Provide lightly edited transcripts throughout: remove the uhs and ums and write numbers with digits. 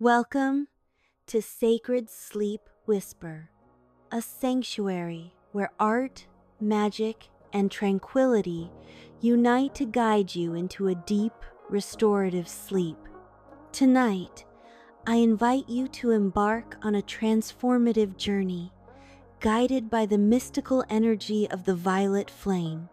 Welcome to Sacred Sleep Whisper, a sanctuary where art, magic, and tranquility unite to guide you into a deep, restorative sleep. Tonight, I invite you to embark on a transformative journey, guided by the mystical energy of the violet flame.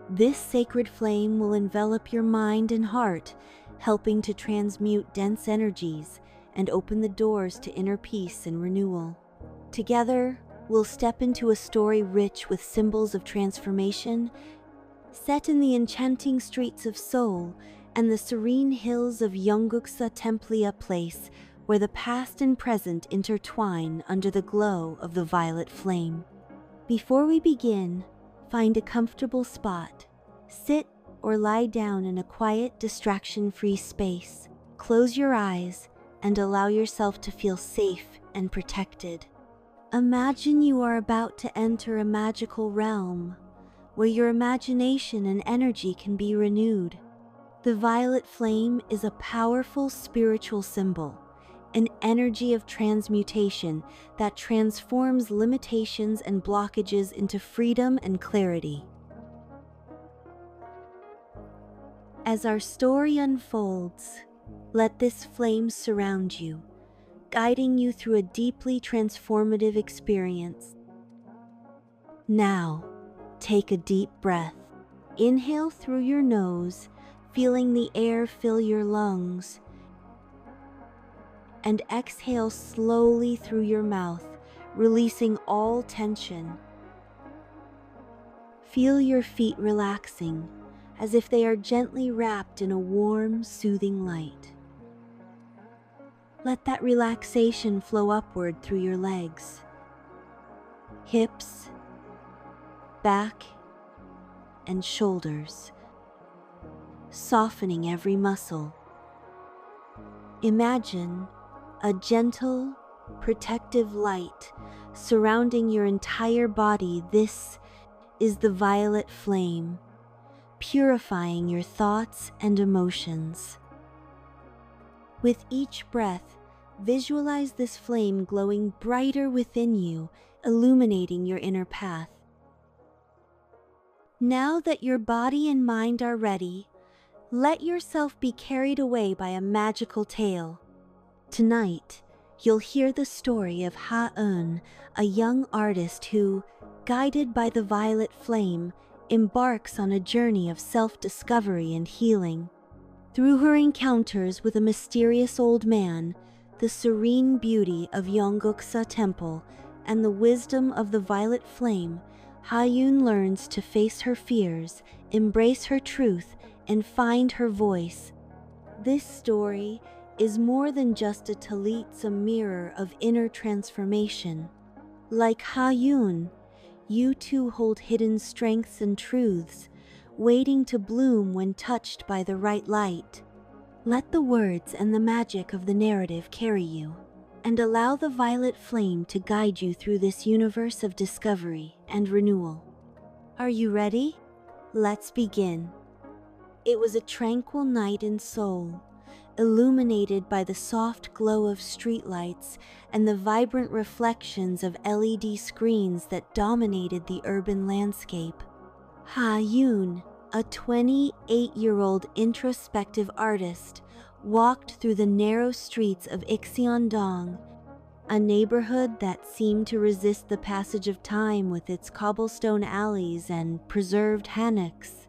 This sacred flame will envelop your mind and heart, helping to transmute dense energies and open the doors to inner peace and renewal. Together, we'll step into a story rich with symbols of transformation, set in the enchanting streets of Seoul and the serene hills of Yeongguksa Templia Place, where the past and present intertwine under the glow of the violet flame. Before we begin, find a comfortable spot. Sit or lie down in a quiet, distraction-free space. Close your eyes and allow yourself to feel safe and protected. Imagine you are about to enter a magical realm where your imagination and energy can be renewed. The violet flame is a powerful spiritual symbol, an energy of transmutation that transforms limitations and blockages into freedom and clarity. As our story unfolds, let this flame surround you, guiding you through a deeply transformative experience. Now, take a deep breath. Inhale through your nose, feeling the air fill your lungs, and exhale slowly through your mouth, releasing all tension. Feel your feet relaxing, as if they are gently wrapped in a warm, soothing light. Let that relaxation flow upward through your legs, hips, back, and shoulders, softening every muscle. Imagine a gentle, protective light surrounding your entire body. This is the violet flame, purifying your thoughts and emotions. With each breath, visualize this flame glowing brighter within you, illuminating your inner path. Now that your body and mind are ready, let yourself be carried away by a magical tale. Tonight, you'll hear the story of Ha-eun, a young artist who, guided by the violet flame, embarks on a journey of self-discovery and healing. Through her encounters with a mysterious old man, the serene beauty of Yeongguksa Temple, and the wisdom of the violet flame, Ha-eun learns to face her fears, embrace her truth, and find her voice. This story is more than just a talit, a mirror of inner transformation. Like Ha-eun, you too hold hidden strengths and truths, waiting to bloom when touched by the right light. Let the words and the magic of the narrative carry you, and allow the violet flame to guide you through this universe of discovery and renewal. Are you ready? Let's begin. It was a tranquil night in Seoul, illuminated by the soft glow of streetlights and the vibrant reflections of LED screens that dominated the urban landscape. Ha-eun, a 28-year-old introspective artist, walked through the narrow streets of Ikseondong, a neighborhood that seemed to resist the passage of time with its cobblestone alleys and preserved hammocks.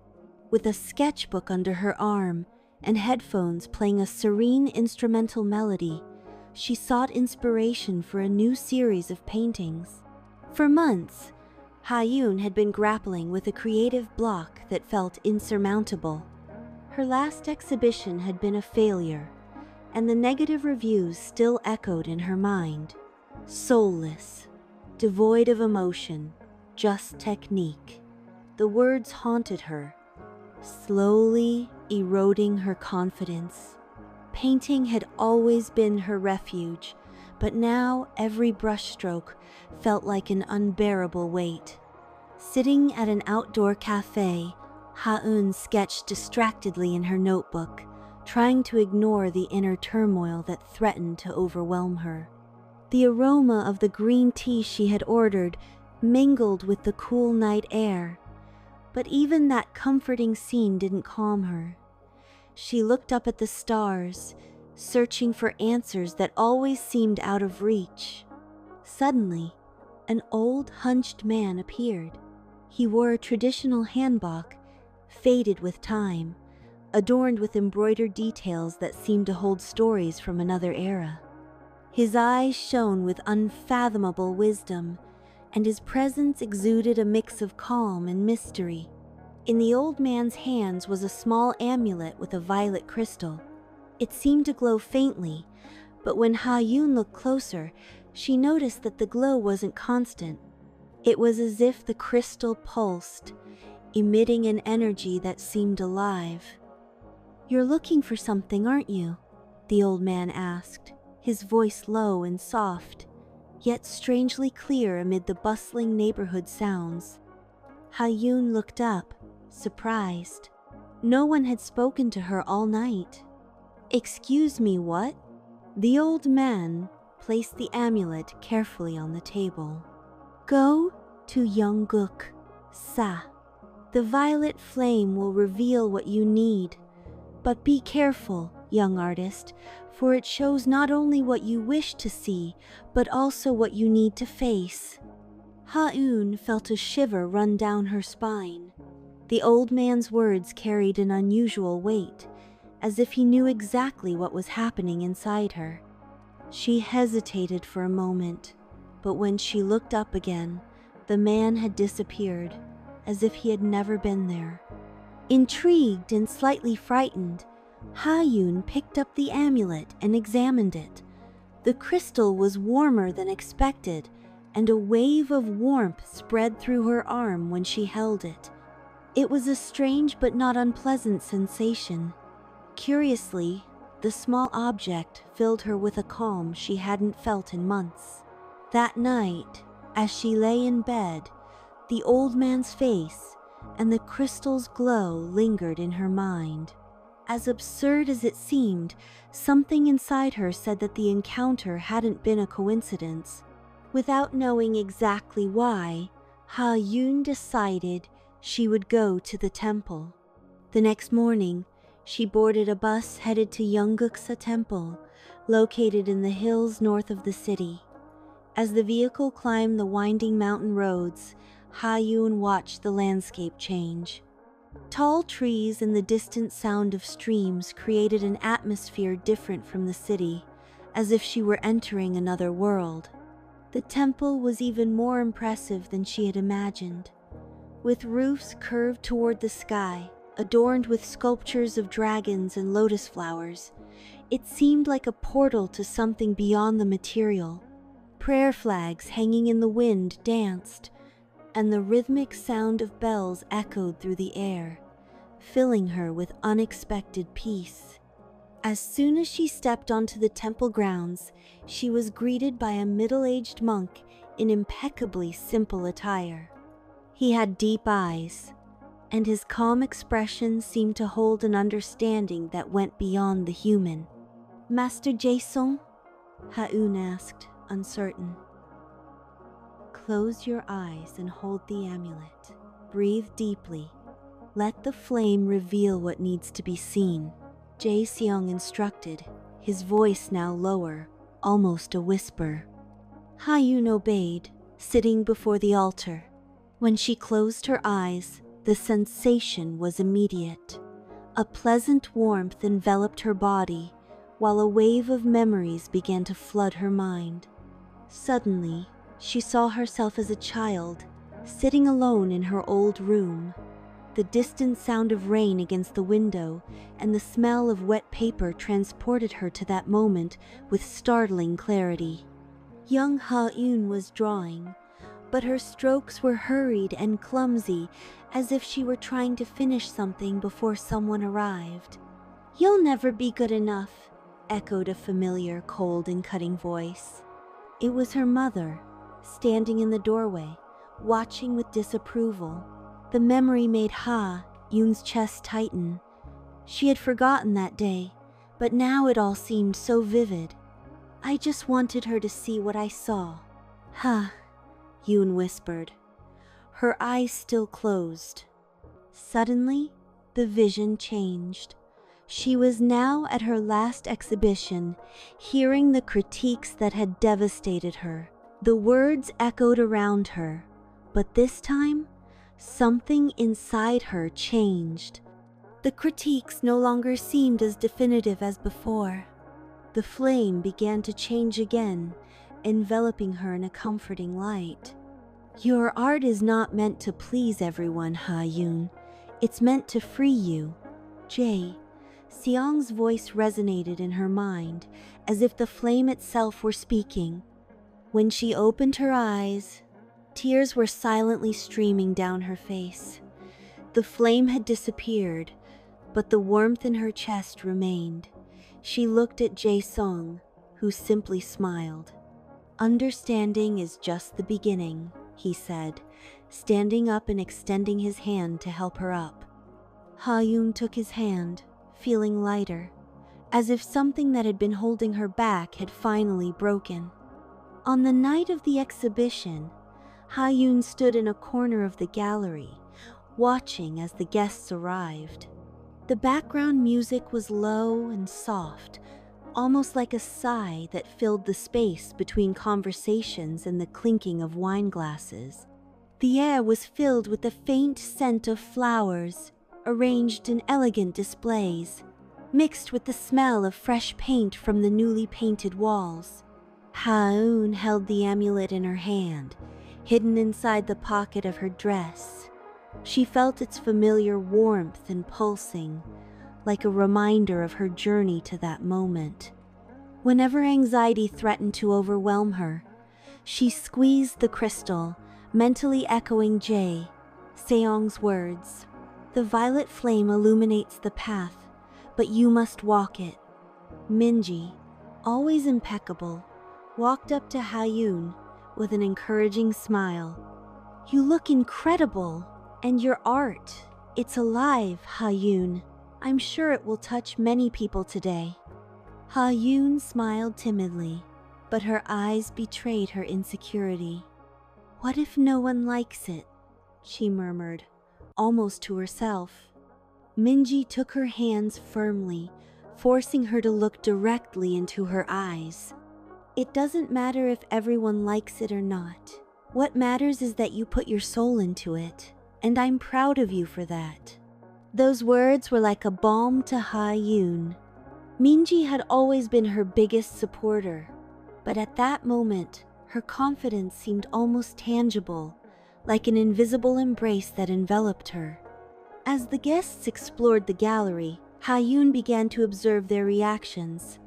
With a sketchbook under her arm and headphones playing a serene instrumental melody, she sought inspiration for a new series of paintings. For months, Ha-eun had been grappling with a creative block that felt insurmountable. Her last exhibition had been a failure, and the negative reviews still echoed in her mind. Soulless, devoid of emotion, just technique. The words haunted her, slowly eroding her confidence. Painting had always been her refuge, but now every brushstroke felt like an unbearable weight. Sitting at an outdoor cafe, Ha-eun sketched distractedly in her notebook, trying to ignore the inner turmoil that threatened to overwhelm her. The aroma of the green tea she had ordered mingled with the cool night air, but even that comforting scene didn't calm her. She looked up at the stars, searching for answers that always seemed out of reach. Suddenly, an old, hunched man appeared. He wore a traditional hanbok, faded with time, adorned with embroidered details that seemed to hold stories from another era. His eyes shone with unfathomable wisdom, and his presence exuded a mix of calm and mystery. In the old man's hands was a small amulet with a violet crystal. It seemed to glow faintly, but when Ha-Yun looked closer, she noticed that the glow wasn't constant. It was as if the crystal pulsed, emitting an energy that seemed alive. "You're looking for something, aren't you?" the old man asked, his voice low and soft, yet strangely clear amid the bustling neighborhood sounds. Ha-Yun looked up, surprised. No one had spoken to her all night. "Excuse me, what?" The old man placed the amulet carefully on the table. "Go to Yongguk, Sa. The violet flame will reveal what you need. But be careful, young artist, for it shows not only what you wish to see, but also what you need to face." Ha-Yun felt a shiver run down her spine. The old man's words carried an unusual weight, as if he knew exactly what was happening inside her. She hesitated for a moment, but when she looked up again, the man had disappeared, as if he had never been there. Intrigued and slightly frightened, Ha-Yun picked up the amulet and examined it. The crystal was warmer than expected, and a wave of warmth spread through her arm when she held it. It was a strange but not unpleasant sensation. Curiously, the small object filled her with a calm she hadn't felt in months. That night, as she lay in bed, the old man's face and the crystal's glow lingered in her mind. As absurd as it seemed, something inside her said that the encounter hadn't been a coincidence. Without knowing exactly why, Ha-Yun decided she would go to the temple. The next morning, she boarded a bus headed to Yongguksa Temple, located in the hills north of the city. As the vehicle climbed the winding mountain roads, Ha-Yun watched the landscape change. Tall trees and the distant sound of streams created an atmosphere different from the city, as if she were entering another world. The temple was even more impressive than she had imagined. With roofs curved toward the sky, adorned with sculptures of dragons and lotus flowers, it seemed like a portal to something beyond the material. Prayer flags hanging in the wind danced, and the rhythmic sound of bells echoed through the air, filling her with unexpected peace. As soon as she stepped onto the temple grounds, she was greeted by a middle-aged monk in impeccably simple attire. He had deep eyes, and his calm expression seemed to hold an understanding that went beyond the human. "Master Jason?" Ha-Yun asked, uncertain. "Close your eyes and hold the amulet. Breathe deeply. Let the flame reveal what needs to be seen," Jae-seong instructed, his voice now lower, almost a whisper. Ha-Yun obeyed, sitting before the altar. When she closed her eyes, the sensation was immediate. A pleasant warmth enveloped her body, while a wave of memories began to flood her mind. Suddenly, she saw herself as a child, sitting alone in her old room. The distant sound of rain against the window and the smell of wet paper transported her to that moment with startling clarity. Young Ha-Yun was drawing, but her strokes were hurried and clumsy, as if she were trying to finish something before someone arrived. "You'll never be good enough," echoed a familiar, cold and cutting voice. It was her mother, standing in the doorway, watching with disapproval. The memory made Ha-Yun's chest tighten. She had forgotten that day, but now it all seemed so vivid. I just wanted her to see what I saw. Huh, Yoon whispered, her eyes still closed. Suddenly, the vision changed. She was now at her last exhibition, hearing the critiques that had devastated her. The words echoed around her, but this time, something inside her changed. The critiques no longer seemed as definitive as before. The flame began to change again, enveloping her in a comforting light. Your art is not meant to please everyone, Ha-yoon. It's meant to free you. Jae, Seong's voice resonated in her mind, as if the flame itself were speaking. When she opened her eyes, tears were silently streaming down her face. The flame had disappeared, but the warmth in her chest remained. She looked at Jae-sung, who simply smiled. Understanding is just the beginning, he said, standing up and extending his hand to help her up. Ha-yoon took his hand, feeling lighter, as if something that had been holding her back had finally broken. On the night of the exhibition, Ha-yoon stood in a corner of the gallery, watching as the guests arrived. The background music was low and soft, almost like a sigh that filled the space between conversations and the clinking of wine glasses. The air was filled with the faint scent of flowers, arranged in elegant displays, mixed with the smell of fresh paint from the newly painted walls. Ha-yoon held the amulet in her hand, hidden inside the pocket of her dress. She felt its familiar warmth and pulsing, like a reminder of her journey to that moment. Whenever anxiety threatened to overwhelm her, she squeezed the crystal, mentally echoing Seong's words. The violet flame illuminates the path, but you must walk it. Minji, always impeccable, walked up to Ha-yoon with an encouraging smile. You look incredible, and your art, it's alive, Ha-yoon. I'm sure it will touch many people today. Ha-yoon smiled timidly, but her eyes betrayed her insecurity. What if no one likes it? She murmured, almost to herself. Minji took her hands firmly, forcing her to look directly into her eyes. It doesn't matter if everyone likes it or not. What matters is that you put your soul into it, and I'm proud of you for that. Those words were like a balm to Ha-yoon. Minji had always been her biggest supporter, but at that moment, her confidence seemed almost tangible, like an invisible embrace that enveloped her. As the guests explored the gallery, Ha-yoon began to observe their reactions.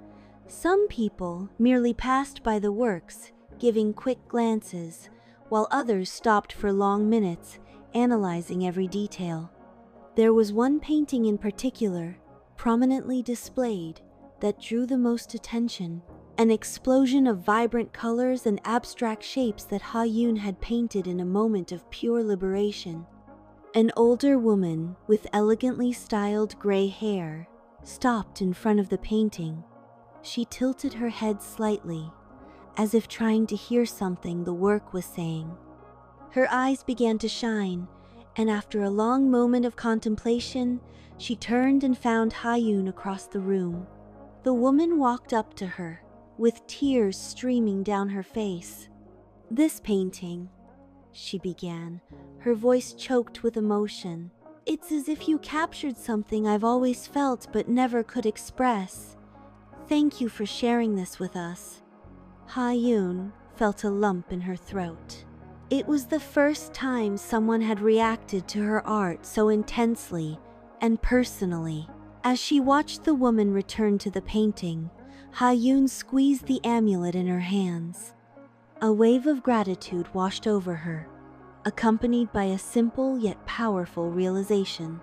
Some people merely passed by the works, giving quick glances, while others stopped for long minutes, analyzing every detail. There was one painting in particular, prominently displayed, that drew the most attention, an explosion of vibrant colors and abstract shapes that Ha-yoon had painted in a moment of pure liberation. An older woman with elegantly styled gray hair stopped in front of the painting. She tilted her head slightly, as if trying to hear something the work was saying. Her eyes began to shine, and after a long moment of contemplation, she turned and found Ha-yoon across the room. The woman walked up to her, with tears streaming down her face. "This painting," she began, her voice choked with emotion. "It's as if you captured something I've always felt but never could express. Thank you for sharing this with us." Ha-yoon felt a lump in her throat. It was the first time someone had reacted to her art so intensely and personally. As she watched the woman return to the painting, Ha-yoon squeezed the amulet in her hands. A wave of gratitude washed over her, accompanied by a simple yet powerful realization.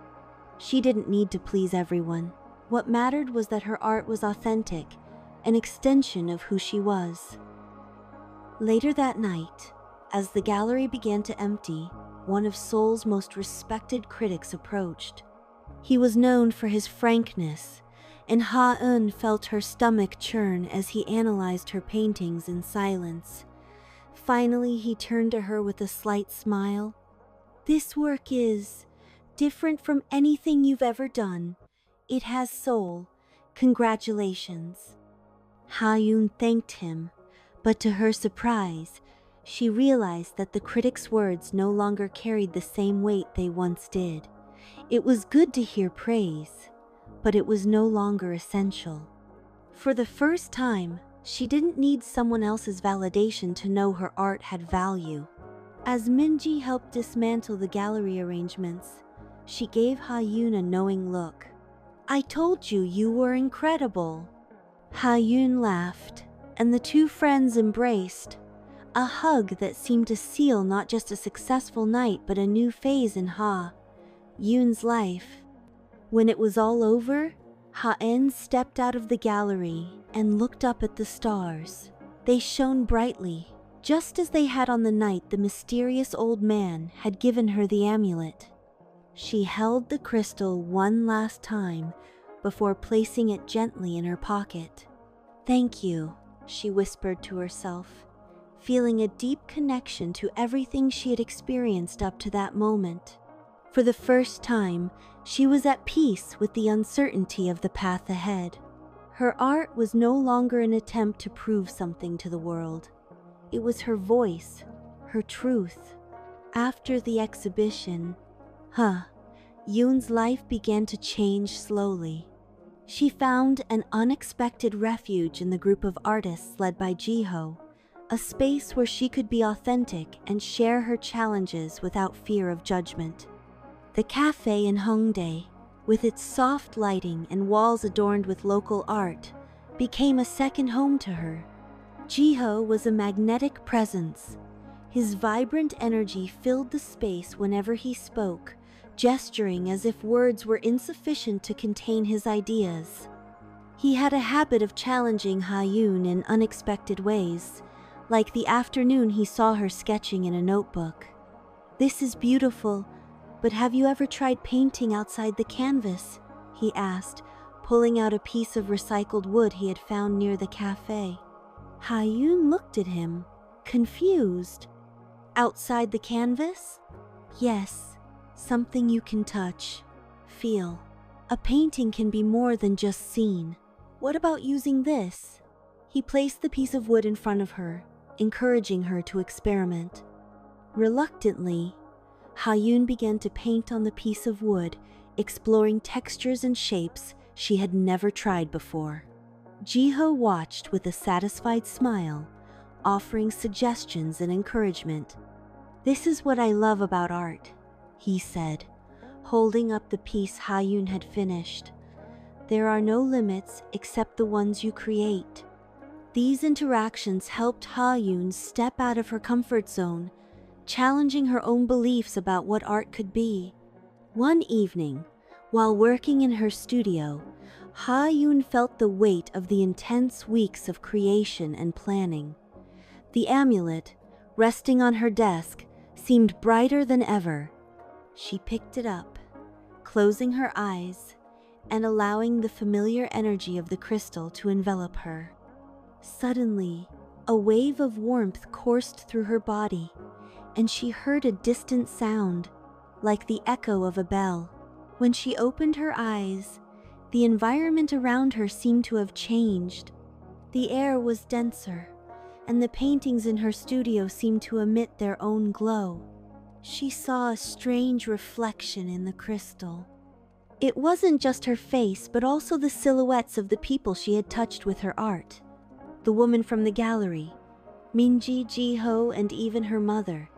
She didn't need to please everyone. What mattered was that her art was authentic, an extension of who she was. Later that night, as the gallery began to empty, one of Seoul's most respected critics approached. He was known for his frankness, and Ha-eun felt her stomach churn as he analyzed her paintings in silence. Finally, he turned to her with a slight smile. "This work is different from anything you've ever done. It has soul. Congratulations." Ha-eun thanked him, but to her surprise, she realized that the critic's words no longer carried the same weight they once did. It was good to hear praise, but it was no longer essential. For the first time, she didn't need someone else's validation to know her art had value. As Minji helped dismantle the gallery arrangements, she gave Ha-eun a knowing look. "I told you you were incredible." Ha-eun laughed, and the two friends embraced, a hug that seemed to seal not just a successful night but a new phase in Ha-eun's life. When it was all over, Ha-eun stepped out of the gallery and looked up at the stars. They shone brightly, just as they had on the night the mysterious old man had given her the amulet. She held the crystal one last time before placing it gently in her pocket. "Thank you," she whispered to herself, feeling a deep connection to everything she had experienced up to that moment. For the first time, she was at peace with the uncertainty of the path ahead. Her art was no longer an attempt to prove something to the world. It was her voice, her truth. After the exhibition, Yoon's life began to change slowly. She found an unexpected refuge in the group of artists led by Jiho, a space where she could be authentic and share her challenges without fear of judgment. The cafe in Hongdae, with its soft lighting and walls adorned with local art, became a second home to her. Jiho was a magnetic presence. His vibrant energy filled the space whenever he spoke, gesturing as if words were insufficient to contain his ideas. He had a habit of challenging Ha-eun in unexpected ways, like the afternoon he saw her sketching in a notebook. "This is beautiful, but have you ever tried painting outside the canvas?" he asked, pulling out a piece of recycled wood he had found near the cafe. Ha-eun looked at him, confused. "Outside the canvas?" "Yes. Something you can touch, feel. A painting can be more than just seen. What about using this?" He placed the piece of wood in front of her, encouraging her to experiment. Reluctantly, Ha-eun began to paint on the piece of wood, exploring textures and shapes she had never tried before. Jiho watched with a satisfied smile, offering suggestions and encouragement. "This is what I love about art," he said, holding up the piece Ha-eun had finished. "There are no limits except the ones you create." These interactions helped Ha-eun step out of her comfort zone, challenging her own beliefs about what art could be. One evening, while working in her studio, Ha-eun felt the weight of the intense weeks of creation and planning. The amulet, resting on her desk, seemed brighter than ever. She picked it up, closing her eyes and allowing the familiar energy of the crystal to envelop her. Suddenly, a wave of warmth coursed through her body, and she heard a distant sound, like the echo of a bell. When she opened her eyes, the environment around her seemed to have changed. The air was denser, and the paintings in her studio seemed to emit their own glow. She saw a strange reflection in the crystal. It wasn't just her face, but also the silhouettes of the people she had touched with her art. The woman from the gallery, Minji, Jiho, and even her mother.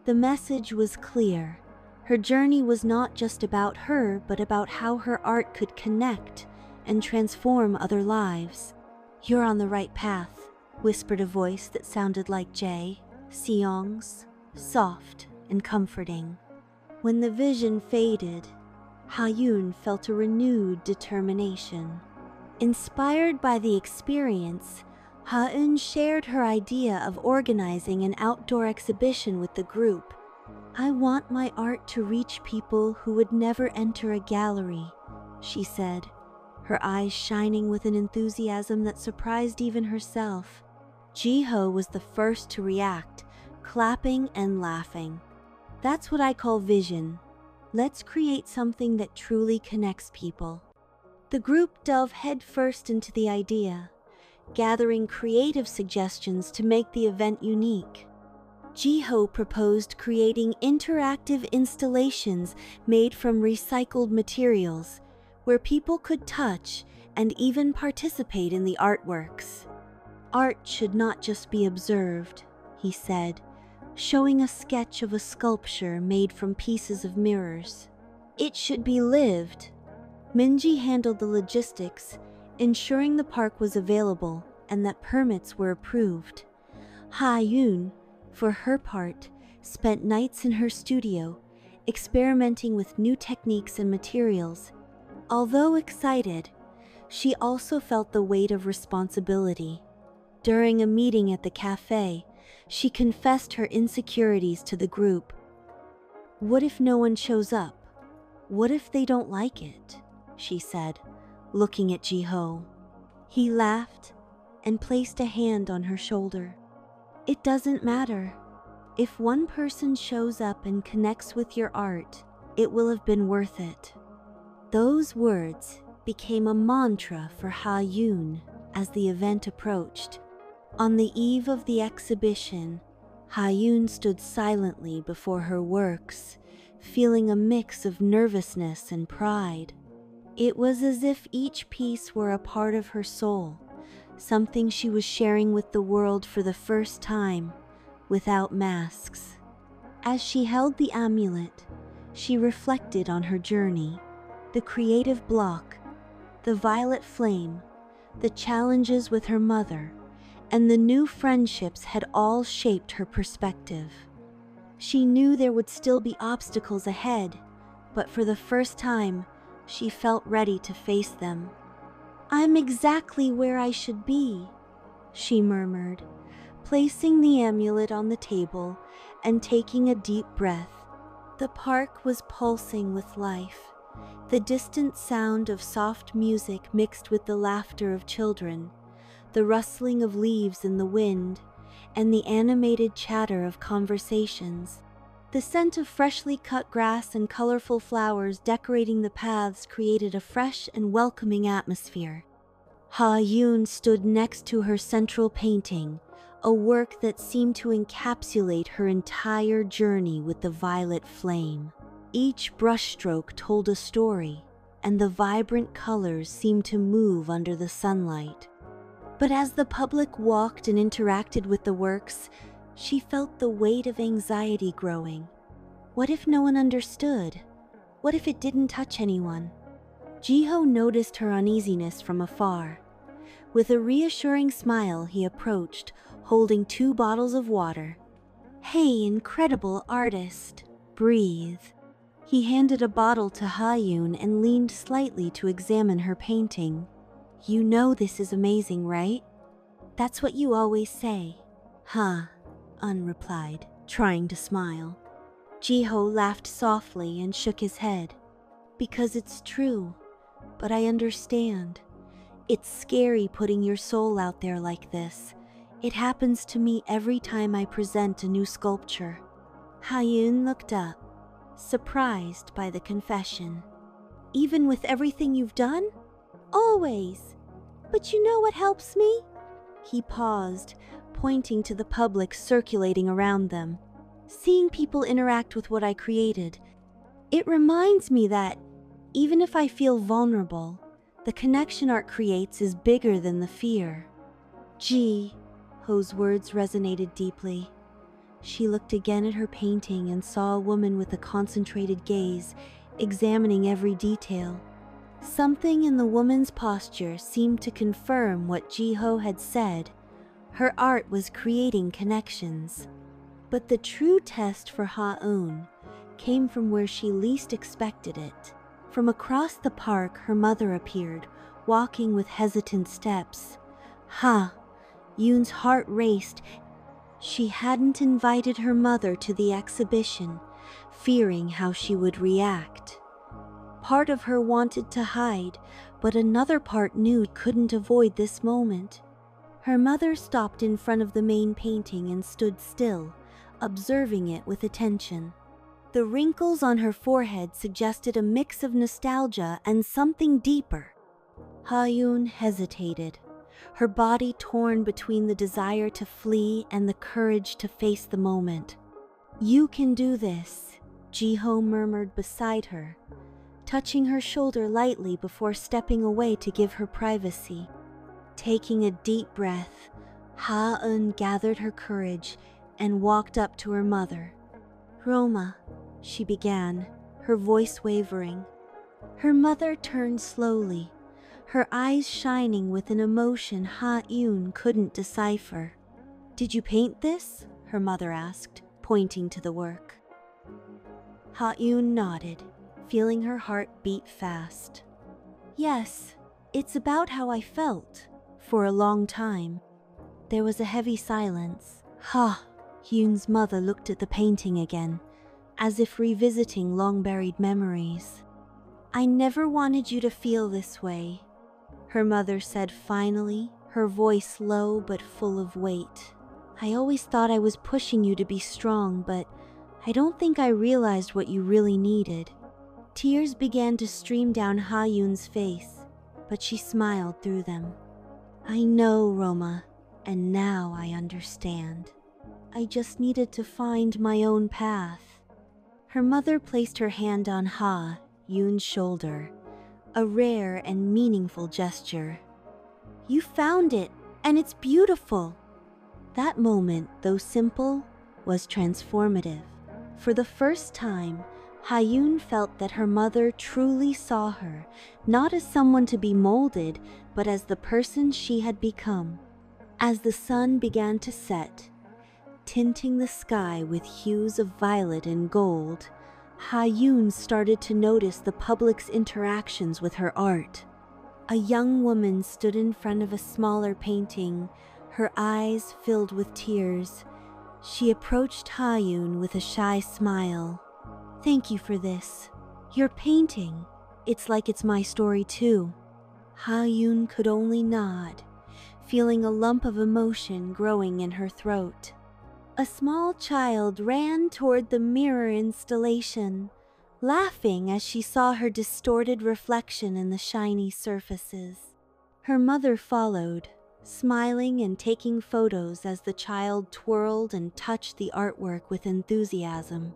The message was clear. Her journey was not just about her, but about how her art could connect and transform other lives. "You're on the right path," whispered a voice that sounded like Seong's, soft and comforting. When the vision faded, Ha-eun felt a renewed determination. Inspired by the experience, Ha-eun shared her idea of organizing an outdoor exhibition with the group. "I want my art to reach people who would never enter a gallery," she said, her eyes shining with an enthusiasm that surprised even herself. Jiho was the first to react, clapping and laughing. "That's what I call vision. Let's create something that truly connects people." The group dove headfirst into the idea, gathering creative suggestions to make the event unique. Jiho proposed creating interactive installations made from recycled materials, where people could touch and even participate in the artworks. "Art should not just be observed," he said, showing a sketch of a sculpture made from pieces of mirrors. "It should be lived." Minji handled the logistics, ensuring the park was available and that permits were approved. Ha-Yoon, for her part, spent nights in her studio, experimenting with new techniques and materials. Although excited, she also felt the weight of responsibility. During a meeting at the cafe, she confessed her insecurities to the group. "What if no one shows up? What if they don't like it?" she said, looking at Jiho. He laughed and placed a hand on her shoulder. "It doesn't matter. If one person shows up and connects with your art, it will have been worth it." Those words became a mantra for Ha-Yoon as the event approached. On the eve of the exhibition, Ha-Yoon stood silently before her works, feeling a mix of nervousness and pride. It was as if each piece were a part of her soul, something she was sharing with the world for the first time, without masks. As she held the amulet, she reflected on her journey, the creative block, the violet flame, the challenges with her mother, and the new friendships had all shaped her perspective. She knew there would still be obstacles ahead, but for the first time, she felt ready to face them. "I'm exactly where I should be," she murmured, placing the amulet on the table and taking a deep breath. The park was pulsing with life, the distant sound of soft music mixed with the laughter of children, the rustling of leaves in the wind, and the animated chatter of conversations. The scent of freshly cut grass and colorful flowers decorating the paths created a fresh and welcoming atmosphere. Ha-Yoon stood next to her central painting, a work that seemed to encapsulate her entire journey with the violet flame. Each brushstroke told a story, and the vibrant colors seemed to move under the sunlight. But as the public walked and interacted with the works, she felt the weight of anxiety growing. What if no one understood? What if it didn't touch anyone? Jiho noticed her uneasiness from afar. With a reassuring smile, he approached, holding 2 bottles of water. "Hey, incredible artist, breathe." He handed a bottle to Ha-Yoon and leaned slightly to examine her painting. "You know this is amazing, right?" "That's what you always say." Un replied, trying to smile. Jiho laughed softly and shook his head. "Because it's true, but I understand. It's scary putting your soul out there like this. It happens to me every time I present a new sculpture." Ha-Yoon looked up, surprised by the confession. "Even with everything you've done?" "Always. But you know what helps me?" He paused, pointing to the public circulating around them. "Seeing people interact with what I created. It reminds me that, even if I feel vulnerable, the connection art creates is bigger than the fear." Jiho's words resonated deeply. She looked again at her painting and saw a woman with a concentrated gaze, examining every detail. Something in the woman's posture seemed to confirm what Jiho had said. Her art was creating connections. But the true test for Ha-Eun came from where she least expected it. From across the park, her mother appeared, walking with hesitant steps. Ha-Eun's heart raced. She hadn't invited her mother to the exhibition, fearing how she would react. Part of her wanted to hide, but another part knew it couldn't avoid this moment. Her mother stopped in front of the main painting and stood still, observing it with attention. The wrinkles on her forehead suggested a mix of nostalgia and something deeper. Ha-yoon hesitated, her body torn between the desire to flee and the courage to face the moment. "You can do this," Ji-ho murmured beside her, touching her shoulder lightly before stepping away to give her privacy. Taking a deep breath, Ha-eun gathered her courage and walked up to her mother. "Roma," she began, her voice wavering. Her mother turned slowly, her eyes shining with an emotion Ha-eun couldn't decipher. "Did you paint this?" her mother asked, pointing to the work. Ha-eun nodded, feeling her heart beat fast. "Yes, it's about how I felt, for a long time." There was a heavy silence. Ha-eun's mother looked at the painting again, as if revisiting long-buried memories. "I never wanted you to feel this way," her mother said finally, her voice low but full of weight. "I always thought I was pushing you to be strong, but I don't think I realized what you really needed." Tears began to stream down Ha-yoon's face, but she smiled through them. "I know, Roma, and now I understand. I just needed to find my own path." Her mother placed her hand on Ha-yoon's shoulder, a rare and meaningful gesture. "You found it, and it's beautiful." That moment, though simple, was transformative. For the first time, Ha-yoon felt that her mother truly saw her, not as someone to be molded, but as the person she had become. As the sun began to set, tinting the sky with hues of violet and gold, Ha-yoon started to notice the public's interactions with her art. A young woman stood in front of a smaller painting, her eyes filled with tears. She approached Ha-yoon with a shy smile. "Thank you for this. Your painting. It's like it's my story too." Ha-yoon could only nod, feeling a lump of emotion growing in her throat. A small child ran toward the mirror installation, laughing as she saw her distorted reflection in the shiny surfaces. Her mother followed, smiling and taking photos as the child twirled and touched the artwork with enthusiasm.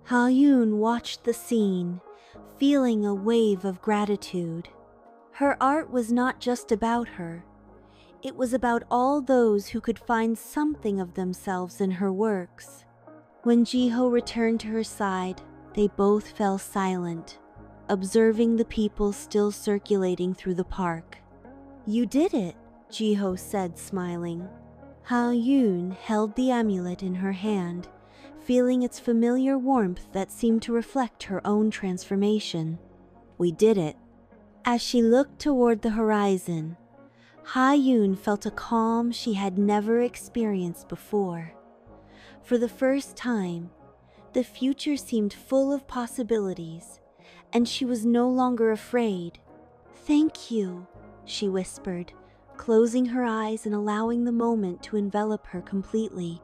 Ha-yoon watched the scene, feeling a wave of gratitude. Her art was not just about her. It was about all those who could find something of themselves in her works. When Ji-ho returned to her side, they both fell silent, observing the people still circulating through the park. "You did it," Ji-ho said, smiling. Ha-yoon held the amulet in her hand, feeling its familiar warmth that seemed to reflect her own transformation. "We did it." As she looked toward the horizon, Ha-yoon felt a calm she had never experienced before. For the first time, the future seemed full of possibilities, and she was no longer afraid. "Thank you," she whispered, closing her eyes and allowing the moment to envelop her completely.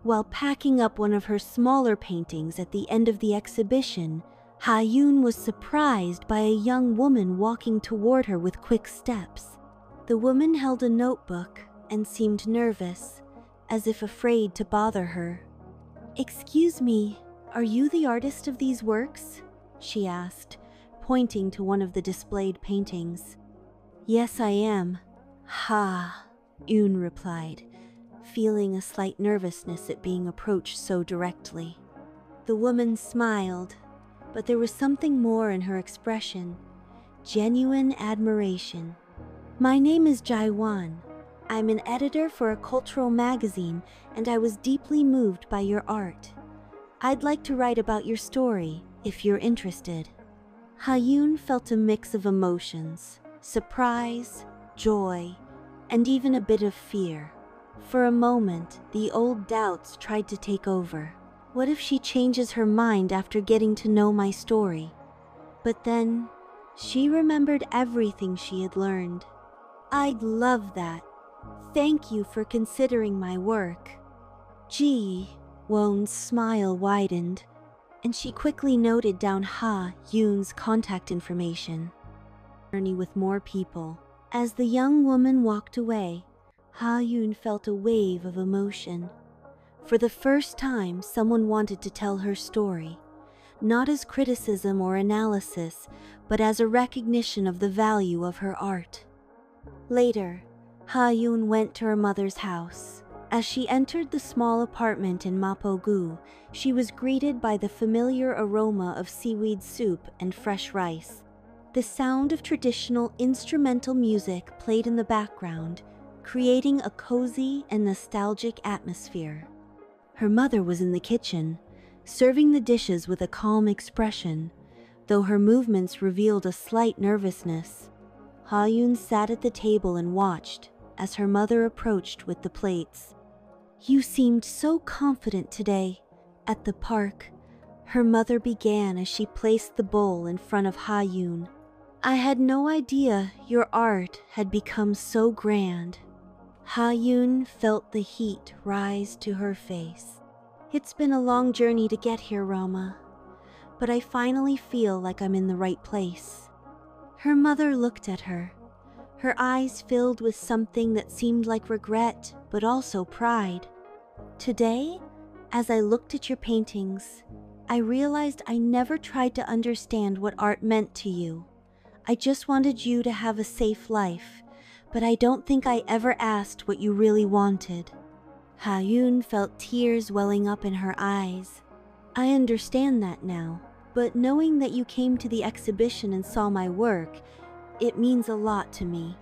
While packing up one of her smaller paintings at the end of the exhibition, Ha-yoon was surprised by a young woman walking toward her with quick steps. The woman held a notebook and seemed nervous, as if afraid to bother her. "Excuse me, are you the artist of these works?" she asked, pointing to one of the displayed paintings. "Yes, I am," Ha-yoon replied, feeling a slight nervousness at being approached so directly. The woman smiled, but there was something more in her expression, genuine admiration. "My name is Jaiwan. I'm an editor for a cultural magazine, and I was deeply moved by your art. I'd like to write about your story, if you're interested." Ha-yoon felt a mix of emotions, surprise, joy, and even a bit of fear. For a moment, the old doubts tried to take over. What if she changes her mind after getting to know my story? But then, She remembered everything she had learned. "I'd love that. Thank you for considering my work." Ji Won's smile widened, and she quickly noted down Ha Yoon's contact information. Journey with more people. As the young woman walked away, Ha Yoon felt a wave of emotion. For the first time, someone wanted to tell her story, not as criticism or analysis, but as a recognition of the value of her art. Later, Ha Yoon went to her mother's house. As she entered the small apartment in Mapo-gu, she was greeted by the familiar aroma of seaweed soup and fresh rice. The sound of traditional instrumental music played in the background, creating a cozy and nostalgic atmosphere. Her mother was in the kitchen, serving the dishes with a calm expression, though her movements revealed a slight nervousness. Ha Yoon sat at the table and watched as her mother approached with the plates. "You seemed so confident today." At the park, her mother began as she placed the bowl in front of Ha Yoon. "I had no idea your art had become so grand." Ha Yoon felt the heat rise to her face. "It's been a long journey to get here, Rama, but I finally feel like I'm in the right place." Her mother looked at her, her eyes filled with something that seemed like regret, but also pride. "Today, as I looked at your paintings, I realized I never tried to understand what art meant to you. I just wanted you to have a safe life, but I don't think I ever asked what you really wanted." Ha Yoon felt tears welling up in her eyes. "I understand that now, but knowing that you came to the exhibition and saw my work, it means a lot to me."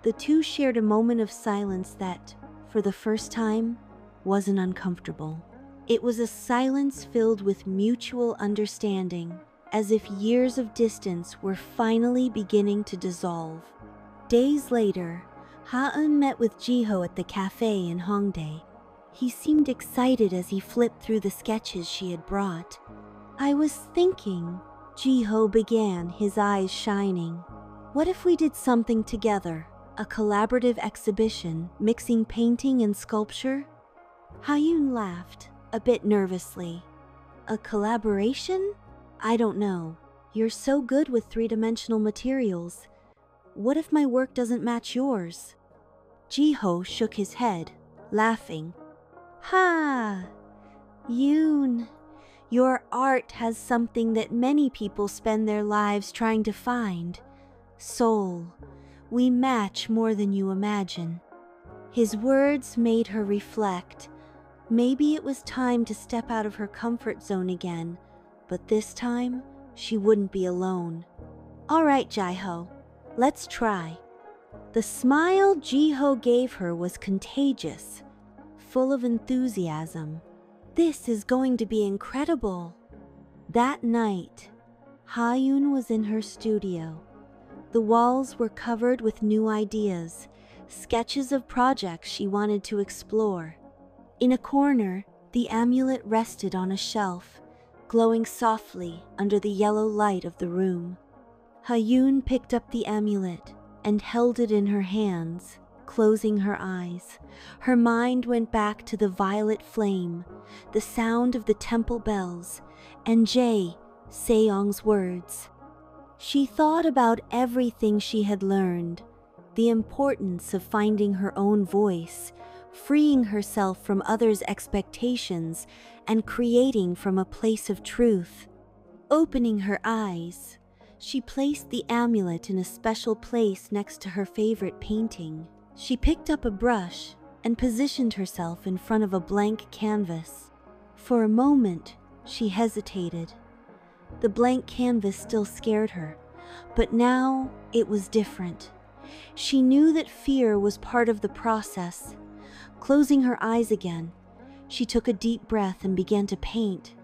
The two shared a moment of silence that, for the first time, wasn't uncomfortable. It was a silence filled with mutual understanding, as if years of distance were finally beginning to dissolve. Days later, Ha-eun met with Jiho at the cafe in Hongdae. He seemed excited as he flipped through the sketches she had brought. "I was thinking," Jiho began, his eyes shining. "What if we did something together? A collaborative exhibition, mixing painting and sculpture?" Ha-eun laughed, a bit nervously. "A collaboration? I don't know. You're so good with three-dimensional materials. What if my work doesn't match yours?" Jiho shook his head, laughing. "Ha! Yoon, your art has something that many people spend their lives trying to find. Soul. We match more than you imagine." His words made her reflect. Maybe it was time to step out of her comfort zone again, but this time, she wouldn't be alone. "All right, Jiho, let's try." The smile Jiho gave her was contagious, full of enthusiasm. "This is going to be incredible." That night, Ha Yoon was in her studio. The walls were covered with new ideas, sketches of projects she wanted to explore. In a corner, the amulet rested on a shelf, glowing softly under the yellow light of the room. Ha Yoon picked up the amulet and held it in her hands, closing her eyes. Her mind went back to the violet flame, the sound of the temple bells, and Jae Seong's words. She thought about everything she had learned, the importance of finding her own voice, freeing herself from others' expectations, and creating from a place of truth. Opening her eyes, she placed the amulet in a special place next to her favorite painting. She picked up a brush and positioned herself in front of a blank canvas. For a moment, she hesitated. The blank canvas still scared her, but now it was different. She knew that fear was part of the process. Closing her eyes again, she took a deep breath and began to paint.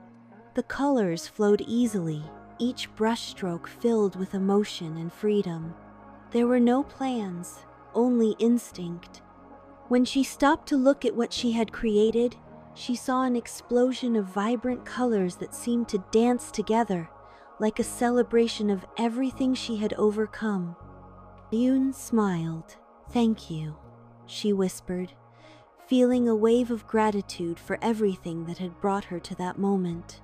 The colors flowed easily, each brushstroke filled with emotion and freedom. There were no plans, only instinct. When she stopped to look at what she had created, she saw an explosion of vibrant colors that seemed to dance together, like a celebration of everything she had overcome. Yoon smiled. "Thank you," she whispered, feeling a wave of gratitude for everything that had brought her to that moment.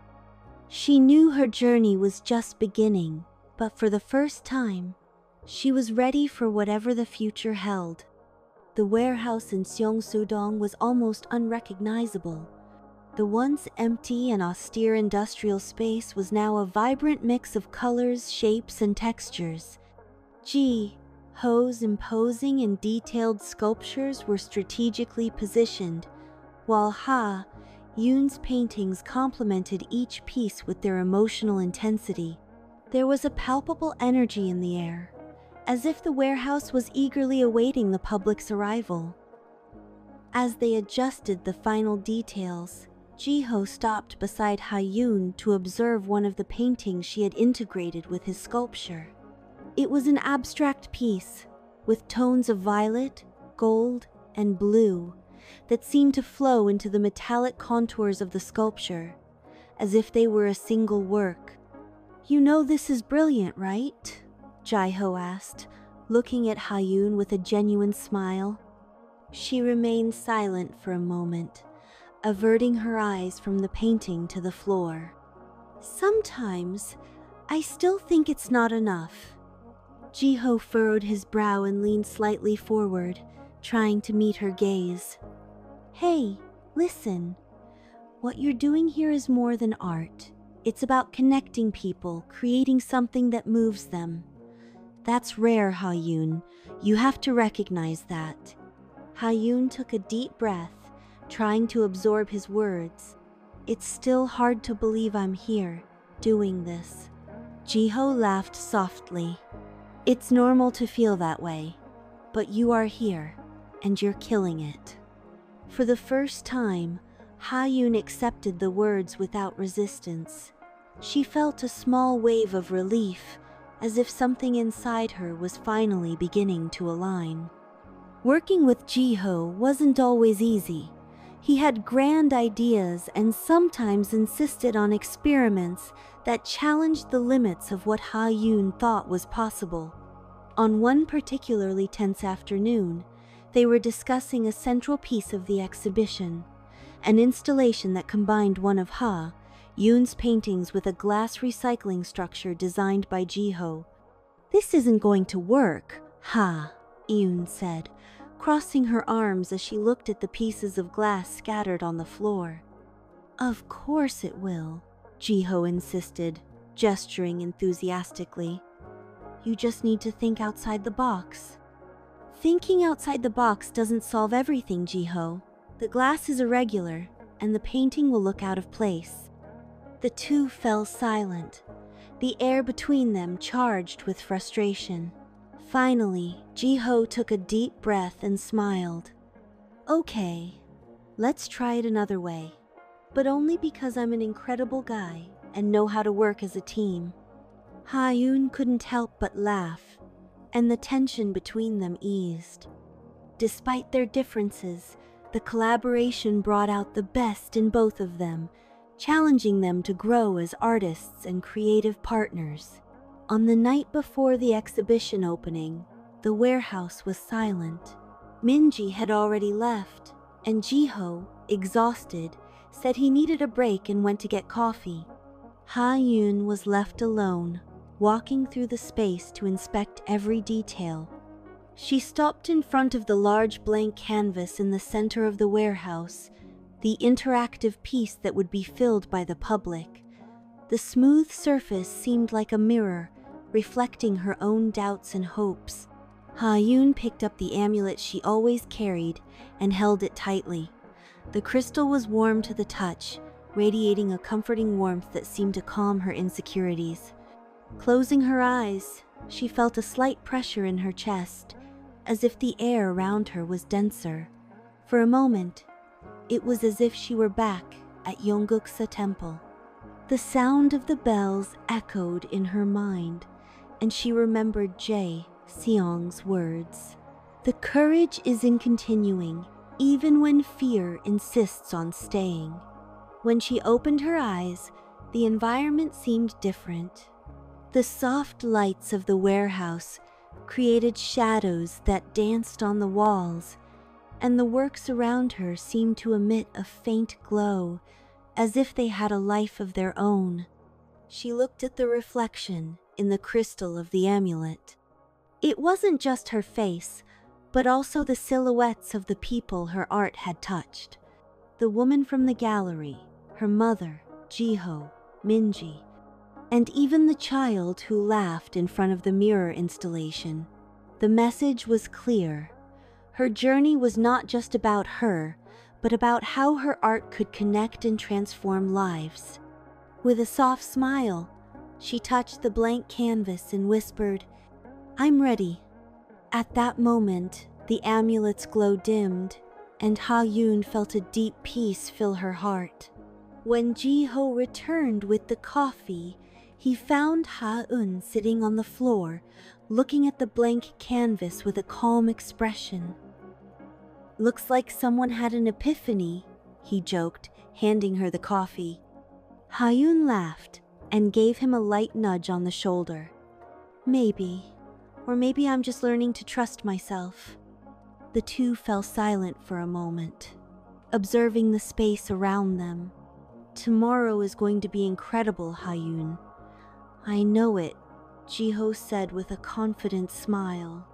She knew her journey was just beginning, but for the first time, she was ready for whatever the future held. The warehouse in Seongsu-dong was almost unrecognizable. The once empty and austere industrial space was now a vibrant mix of colors, shapes, and textures. Ho's imposing and detailed sculptures were strategically positioned, while Yoon's paintings complemented each piece with their emotional intensity. There was a palpable energy in the air, as if the warehouse was eagerly awaiting the public's arrival. As they adjusted the final details, Ji-ho stopped beside Ha-yoon to observe one of the paintings she had integrated with his sculpture. It was an abstract piece, with tones of violet, gold, and blue that seemed to flow into the metallic contours of the sculpture, as if they were a single work. "You know this is brilliant, right?" Ji-ho asked, looking at Ha-yoon with a genuine smile. She remained silent for a moment, averting her eyes from the painting to the floor. "Sometimes, I still think it's not enough." Ji-ho furrowed his brow and leaned slightly forward, trying to meet her gaze. "Hey, listen. What you're doing here is more than art. It's about connecting people, creating something that moves them. That's rare, Ha-yoon. You have to recognize that." Ha-yoon took a deep breath, trying to absorb his words. "It's still hard to believe I'm here, doing this." Ji-ho laughed softly. "It's normal to feel that way, but you are here, and you're killing it." For the first time, Ha-yoon accepted the words without resistance. She felt a small wave of relief, as if something inside her was finally beginning to align. Working with Ji-ho wasn't always easy. He had grand ideas and sometimes insisted on experiments that challenged the limits of what Ha-yoon thought was possible. On one particularly tense afternoon, they were discussing a central piece of the exhibition, an installation that combined one of Ha-yoon's paintings with a glass recycling structure designed by Ji-ho. "This isn't going to work," Ha-yoon said, crossing her arms as she looked at the pieces of glass scattered on the floor. "Of course it will," Ji-ho insisted, gesturing enthusiastically. "You just need to think outside the box." "Thinking outside the box doesn't solve everything, Ji-ho. The glass is irregular, and the painting will look out of place." The two fell silent, the air between them charged with frustration. Finally, Ji-ho took a deep breath and smiled. "Okay, let's try it another way, but only because I'm an incredible guy and know how to work as a team." Ha-yoon couldn't help but laugh, and the tension between them eased. Despite their differences, the collaboration brought out the best in both of them, challenging them to grow as artists and creative partners. On the night before the exhibition opening, the warehouse was silent. Minji had already left, and Ji-ho, exhausted, said he needed a break and went to get coffee. Ha-yoon was left alone, walking through the space to inspect every detail. She stopped in front of the large blank canvas in the center of the warehouse, the interactive piece that would be filled by the public. The smooth surface seemed like a mirror, reflecting her own doubts and hopes. Ha-yoon picked up the amulet she always carried and held it tightly. The crystal was warm to the touch, radiating a comforting warmth that seemed to calm her insecurities. Closing her eyes, she felt a slight pressure in her chest, as if the air around her was denser. For a moment, it was as if she were back at Yongguksa Temple. The sound of the bells echoed in her mind, and she remembered Jae Seong's words. "The courage is in continuing, even when fear insists on staying." When she opened her eyes, the environment seemed different. The soft lights of the warehouse created shadows that danced on the walls, and the works around her seemed to emit a faint glow, as if they had a life of their own. She looked at the reflection in the crystal of the amulet. It wasn't just her face, but also the silhouettes of the people her art had touched. The woman from the gallery, her mother, Jiho, Minji, and even the child who laughed in front of the mirror installation. The message was clear. Her journey was not just about her, but about how her art could connect and transform lives. With a soft smile, she touched the blank canvas and whispered, "I'm ready." At that moment, the amulet's glow dimmed, and Ha-Yoon felt a deep peace fill her heart. When Ji-ho returned with the coffee, he found Ha-eun sitting on the floor, looking at the blank canvas with a calm expression. "Looks like someone had an epiphany," he joked, handing her the coffee. Ha-Yoon laughed and gave him a light nudge on the shoulder. "Maybe. Or maybe I'm just learning to trust myself." The two fell silent for a moment, observing the space around them. "Tomorrow is going to be incredible, Ha-Yoon." "I know it," Ji-ho said with a confident smile.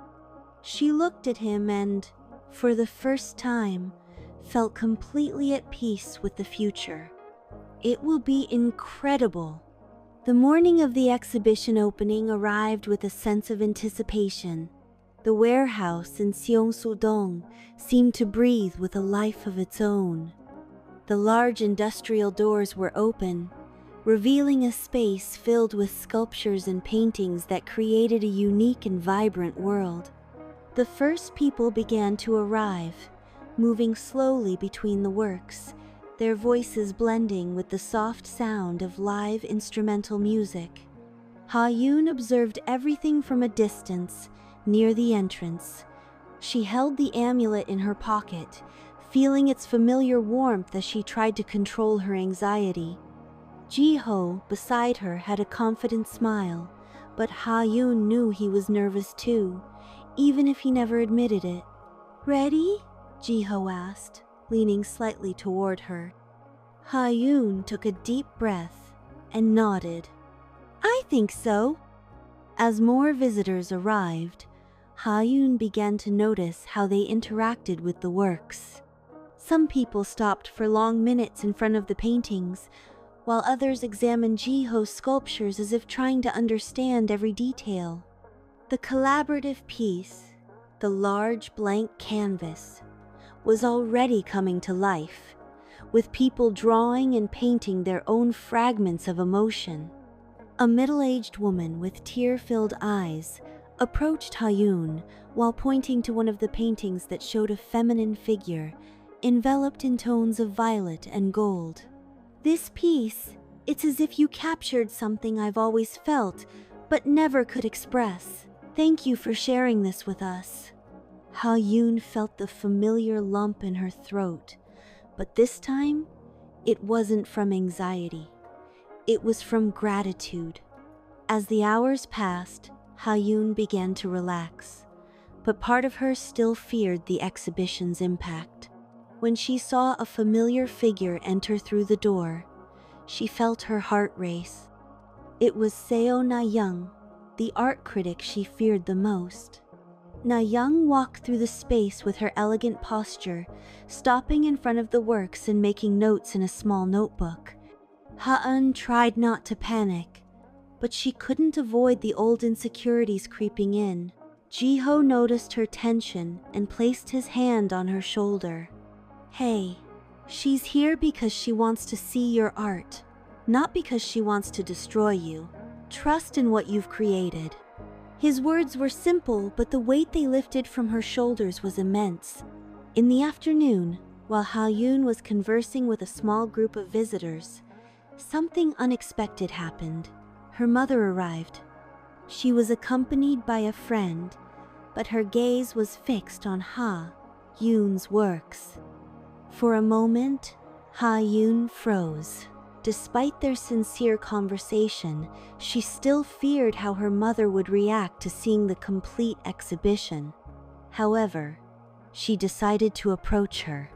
She looked at him and, for the first time, felt completely at peace with the future. It will be incredible. The morning of the exhibition opening arrived with a sense of anticipation. The warehouse in Seongsu-dong seemed to breathe with a life of its own. The large industrial doors were open, revealing a space filled with sculptures and paintings that created a unique and vibrant world. The first people began to arrive, moving slowly between the works, their voices blending with the soft sound of live instrumental music. Ha-Yoon observed everything from a distance, near the entrance. She held the amulet in her pocket, feeling its familiar warmth as she tried to control her anxiety. Ji-ho, beside her, had a confident smile, but Ha-Yoon knew he was nervous too, even if he never admitted it. "Ready?" Ji-ho asked, leaning slightly toward her. Ha-Yoon took a deep breath and nodded. "I think so." As more visitors arrived, Ha-Yoon began to notice how they interacted with the works. Some people stopped for long minutes in front of the paintings, while others examined Ji-ho's sculptures as if trying to understand every detail. The collaborative piece, the large blank canvas, was already coming to life, with people drawing and painting their own fragments of emotion. A middle-aged woman with tear-filled eyes approached Ha-Yoon while pointing to one of the paintings that showed a feminine figure enveloped in tones of violet and gold. "This piece, it's as if you captured something I've always felt, but never could express. Thank you for sharing this with us." Ha-Yoon felt the familiar lump in her throat, but this time, it wasn't from anxiety. It was from gratitude. As the hours passed, Ha-Yoon began to relax, but part of her still feared the exhibition's impact. When she saw a familiar figure enter through the door, she felt her heart race. It was Seo Na-young, the art critic she feared the most. Na-young walked through the space with her elegant posture, stopping in front of the works and making notes in a small notebook. Ha-eun tried not to panic, but she couldn't avoid the old insecurities creeping in. Ji-ho noticed her tension and placed his hand on her shoulder. "Hey, she's here because she wants to see your art, not because she wants to destroy you. Trust in what you've created." His words were simple, but the weight they lifted from her shoulders was immense. In the afternoon, while Ha-Yoon was conversing with a small group of visitors, something unexpected happened. Her mother arrived. She was accompanied by a friend, but her gaze was fixed on Ha-Yoon's works. For a moment, Ha-Yoon froze, despite their sincere conversation, she still feared how her mother would react to seeing the complete exhibition. However, she decided to approach her.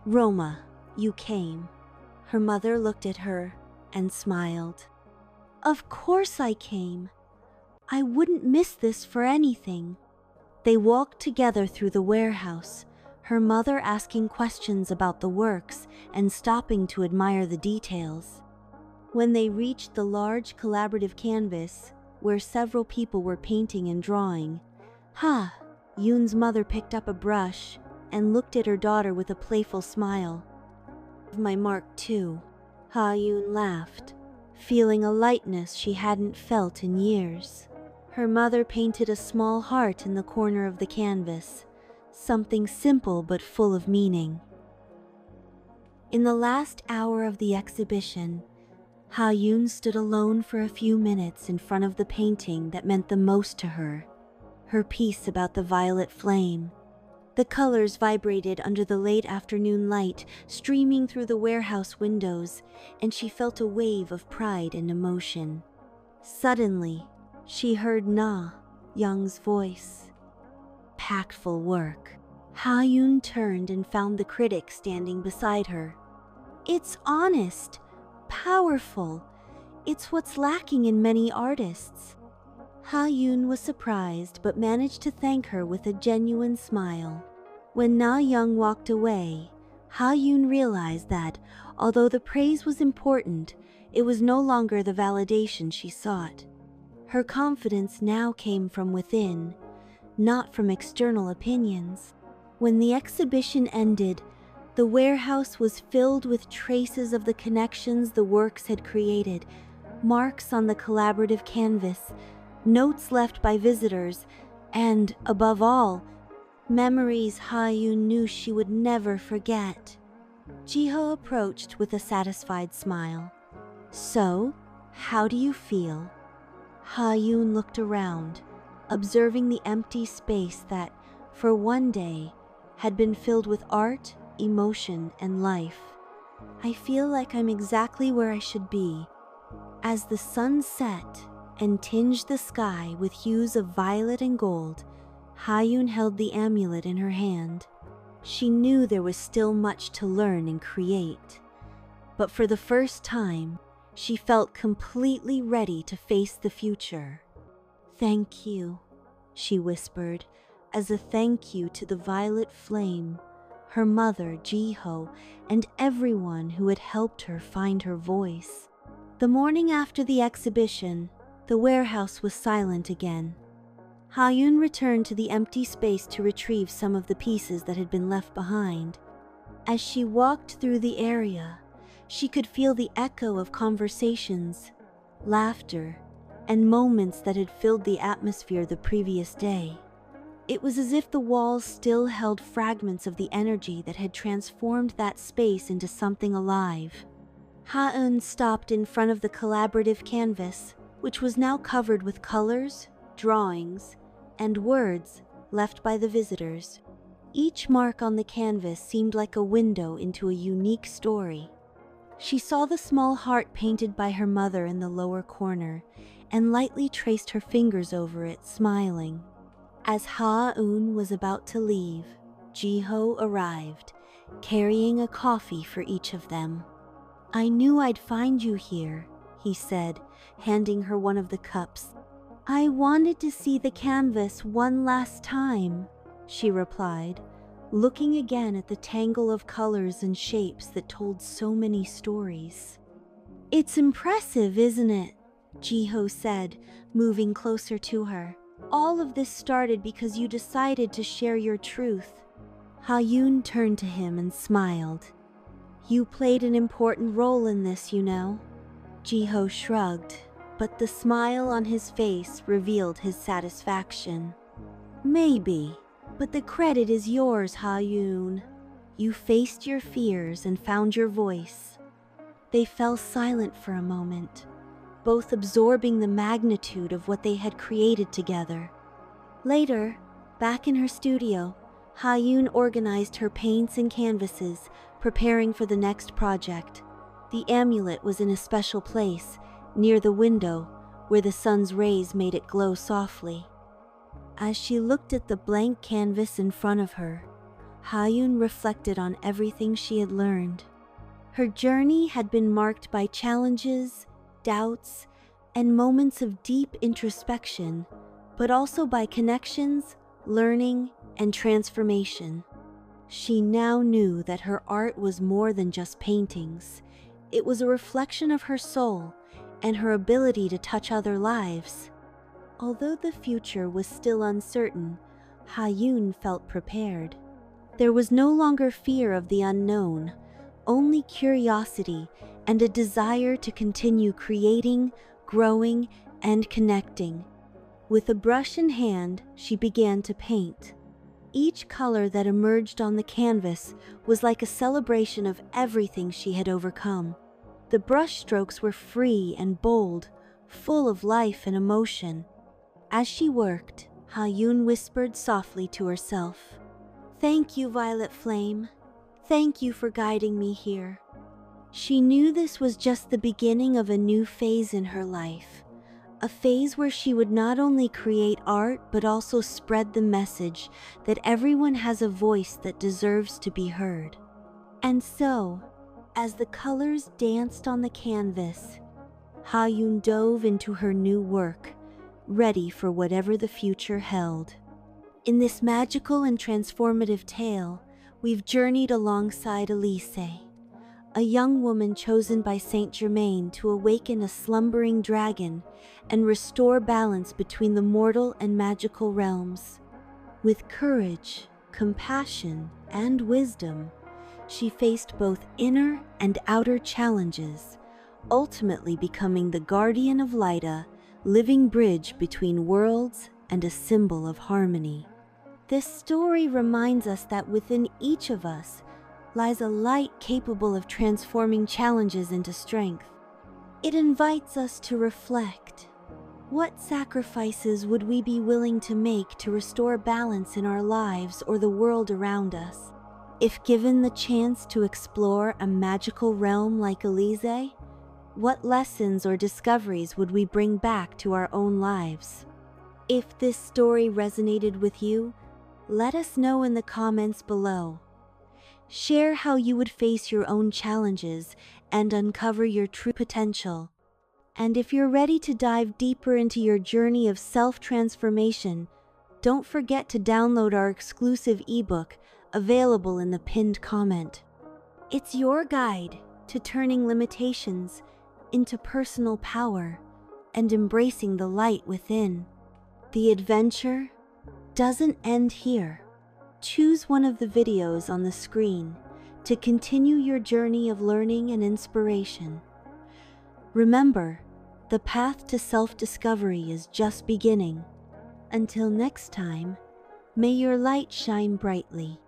"Roma, you came." Her mother looked at her and smiled. "Of course I came. I wouldn't miss this for anything." They walked together through the warehouse, her mother asking questions about the works and stopping to admire the details. When they reached the large collaborative canvas, where several people were painting and drawing, Yoon's mother picked up a brush and looked at her daughter with a playful smile. "My mark too." Yoon laughed, feeling a lightness she hadn't felt in years. Her mother painted a small heart in the corner of the canvas, something simple but full of meaning. In the last hour of the exhibition, Yoon stood alone for a few minutes in front of the painting that meant the most to her, her piece about the violet flame. The colors vibrated under the late afternoon light streaming through the warehouse windows, and she felt a wave of pride and emotion. Suddenly, she heard Young's voice. "Impactful work." Yoon turned and found the critic standing beside her. "It's honest, powerful. It's what's lacking in many artists." Yoon was surprised but managed to thank her with a genuine smile. When Young walked away, Yoon realized that, although the praise was important, it was no longer the validation she sought. Her confidence now came from within, not from external opinions. When the exhibition ended, the warehouse was filled with traces of the connections the works had created, marks on the collaborative canvas, notes left by visitors, and, above all, memories Yoon knew she would never forget. Jiho approached with a satisfied smile. "So, how do you feel?" Yoon looked around, observing the empty space that, for one day, had been filled with art, emotion, and life. "I feel like I'm exactly where I should be." As the sun set and tinged the sky with hues of violet and gold, Yoon held the amulet in her hand. She knew there was still much to learn and create, but for the first time, she felt completely ready to face the future. "Thank you," she whispered, as a thank you to the violet flame, her mother, Jiho, and everyone who had helped her find her voice. The morning after the exhibition, the warehouse was silent again. Yoon returned to the empty space to retrieve some of the pieces that had been left behind. As she walked through the area, she could feel the echo of conversations, laughter, and moments that had filled the atmosphere the previous day. It was as if the walls still held fragments of the energy that had transformed that space into something alive. Yoon stopped in front of the collaborative canvas, which was now covered with colors, drawings, and words left by the visitors. Each mark on the canvas seemed like a window into a unique story. She saw the small heart painted by her mother in the lower corner, and lightly traced her fingers over it, smiling. As Yoon was about to leave, Jiho arrived, carrying a coffee for each of them. "I knew I'd find you here," he said, handing her one of the cups. "I wanted to see the canvas one last time," she replied, looking again at the tangle of colors and shapes that told so many stories. "It's impressive, isn't it?" Jiho said, moving closer to her. "All of this started because you decided to share your truth." Yoon turned to him and smiled. "You played an important role in this, you know." Jiho shrugged, but the smile on his face revealed his satisfaction. "Maybe, but the credit is yours, Yoon. You faced your fears and found your voice." They fell silent for a moment, both absorbing the magnitude of what they had created together. Later, back in her studio, Yoon organized her paints and canvases, preparing for the next project. The amulet was in a special place, near the window, where the sun's rays made it glow softly. As she looked at the blank canvas in front of her, Ha-eun reflected on everything she had learned. Her journey had been marked by challenges, doubts, and moments of deep introspection, but also by connections, learning, and transformation. She now knew that her art was more than just paintings. It was a reflection of her soul and her ability to touch other lives. Although the future was still uncertain, Ha-eun felt prepared. There was no longer fear of the unknown, only curiosity and a desire to continue creating, growing, and connecting. With a brush in hand, she began to paint. Each color that emerged on the canvas was like a celebration of everything she had overcome. The brush strokes were free and bold, full of life and emotion. As she worked, Ha-eun whispered softly to herself, "Thank you, Violet Flame. Thank you for guiding me here." She knew this was just the beginning of a new phase in her life, a phase where she would not only create art but also spread the message that everyone has a voice that deserves to be heard. And so, as the colors danced on the canvas, Ha-eun dove into her new work, ready for whatever the future held. In this magical and transformative tale, we've journeyed alongside Elise, a young woman chosen by Saint Germain to awaken a slumbering dragon and restore balance between the mortal and magical realms. With courage, compassion, and wisdom, she faced both inner and outer challenges, ultimately becoming the guardian of light, a living bridge between worlds and a symbol of harmony. This story reminds us that within each of us lies a light capable of transforming challenges into strength. It invites us to reflect. What sacrifices would we be willing to make to restore balance in our lives or the world around us? If given the chance to explore a magical realm like Elise, what lessons or discoveries would we bring back to our own lives? If this story resonated with you, let us know in the comments below. Share how you would face your own challenges and uncover your true potential. And if you're ready to dive deeper into your journey of self-transformation, don't forget to download our exclusive ebook available in the pinned comment. It's your guide to turning limitations into personal power and embracing the light within. The adventure doesn't end here. Choose one of the videos on the screen to continue your journey of learning and inspiration. Remember, the path to self-discovery is just beginning. Until next time, may your light shine brightly.